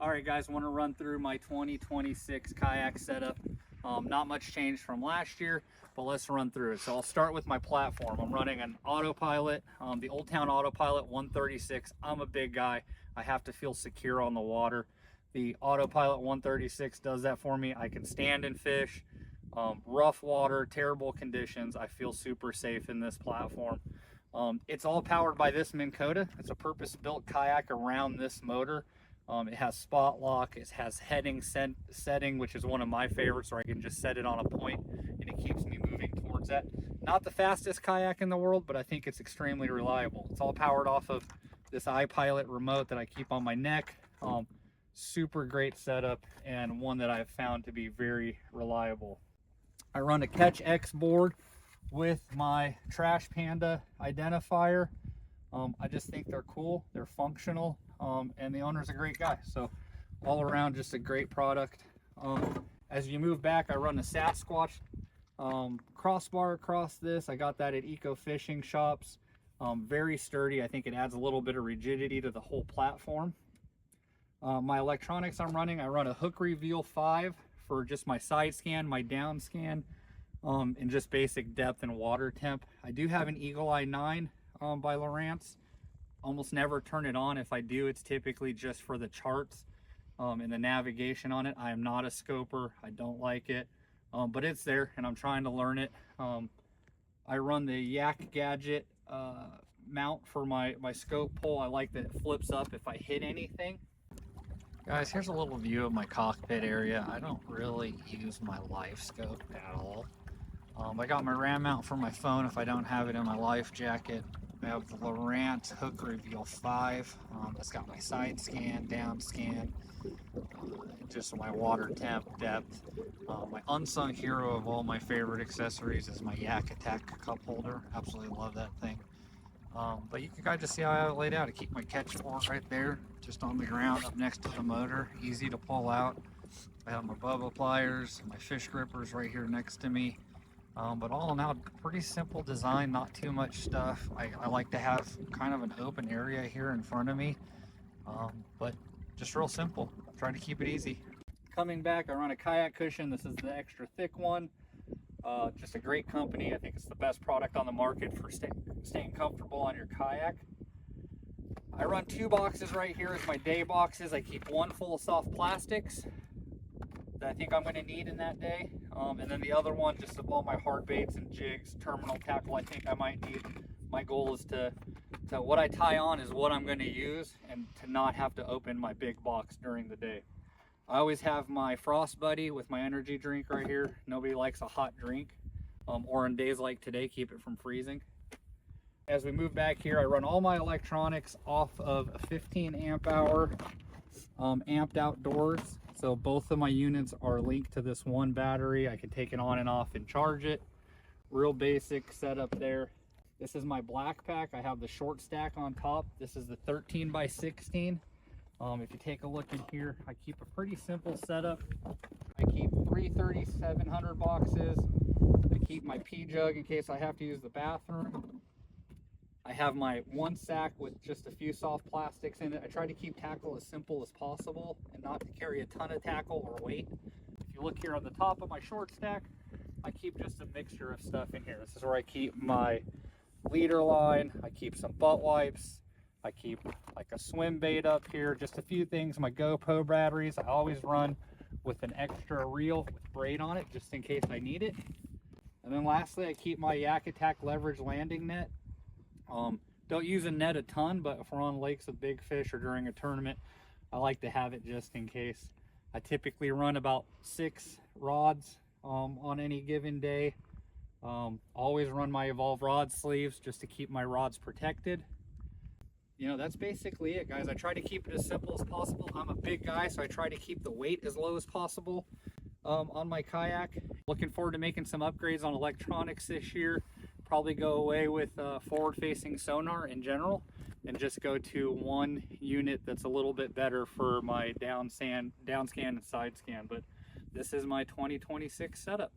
All right, guys, I want to run through my 2026 kayak setup. Not much change from last year, but let's run through it. So I'll start with my platform. I'm running an AutoPilot, the Old Town AutoPilot 136. I'm a big guy. I have to feel secure on the water. The AutoPilot 136 does that for me. I can stand and fish. Rough water, terrible conditions. I feel super safe in this platform. It's all powered by this Minn Kota. It's a purpose-built kayak around this motor. It has spot lock, it has heading setting, which is one of my favorites, where I can just set it on a point and it keeps me moving towards that. Not the fastest kayak in the world, but I think it's extremely reliable. It's all powered off of this iPilot remote that I keep on my neck. Super great setup, and one that I've found to be very reliable. I run a Catch X board with my Trash Panda identifier. I just think they're cool, they're functional, and the owner's a great guy. So all around, just a great product. As you move back, I run a Sasquatch crossbar across this. I got that at Eco Fishing Shops. Very sturdy. I think it adds a little bit of rigidity to the whole platform. My electronics I run a Hook Reveal 5 for just my side scan, my down scan, and just basic depth and water temp. I do have an Eagle Eye 9 by Lowrance. Almost never turn it on. If I do, it's typically just for the charts and the navigation on it. I am not a scoper. I don't like it, but it's there and I'm trying to learn it. I run the Yak Gadget mount for my scope pole. I like that it flips up if I hit anything. Guys, here's a little view of my cockpit area. I don't really use my life scope at all. I got my RAM mount for my phone if I don't have it in my life jacket. I have the Lowrance Hook Reveal 5. It's got my side scan, down scan, just my water temp, depth. My unsung hero of all my favorite accessories is my Yak Attack cup holder. Absolutely love that thing. But you can kind of see how I have it laid out. I keep my catch fork right there, just on the ground up next to the motor, easy to pull out. I have my Bubba pliers, my fish grippers right here next to me. But all in all, pretty simple design, not too much stuff. I like to have kind of an open area here in front of me, but just real simple. Trying to keep it easy. Coming back, I run a kayak cushion. This is the extra thick one. Just a great company. I think it's the best product on the market for staying comfortable on your kayak. I run 2 boxes right here as my day boxes. I keep one full of soft plastics that I think I'm going to need in that day, and then the other one just of all my hard baits and jigs, terminal tackle I think I might need. My goal is to what I tie on is what I'm going to use, and to not have to open my big box during the day. I always have my Frost Buddy with my energy drink right here. Nobody likes a hot drink, or on days like today, keep it from freezing. As we move back here, I run all my electronics off of a 15 amp hour amped outdoors. So both of my units are linked to this one battery. I can take it on and off and charge it. Real basic setup there. This is my black pack. I have the short stack on top. This is the 13 by 16. If you take a look in here, I keep a pretty simple setup. I keep 3 3700 boxes. I keep my pee jug in case I have to use the bathroom. I have my one sack with just a few soft plastics in it. I try to keep tackle as simple as possible and not to carry a ton of tackle or weight. If you look here on the top of my short stack, I keep just a mixture of stuff in here. This is where I keep my leader line. I keep some butt wipes. I keep like a swim bait up here, just a few things. My GoPro batteries, I always run with an extra reel with braid on it just in case I need it. And then lastly, I keep my Yak Attack leverage landing net. Don't use a net a ton, but if we're on lakes with big fish or during a tournament, I like to have it just in case. I typically run about 6 rods on any given day. Always run my Evolve rod sleeves just to keep my rods protected. You know, that's basically it, guys. I try to keep it as simple as possible. I'm a big guy, so I try to keep the weight as low as possible on my kayak. Looking forward to making some upgrades on electronics this year. Probably go away with forward-facing sonar in general and just go to one unit that's a little bit better for my down scan and side scan. But this is my 2026 setup.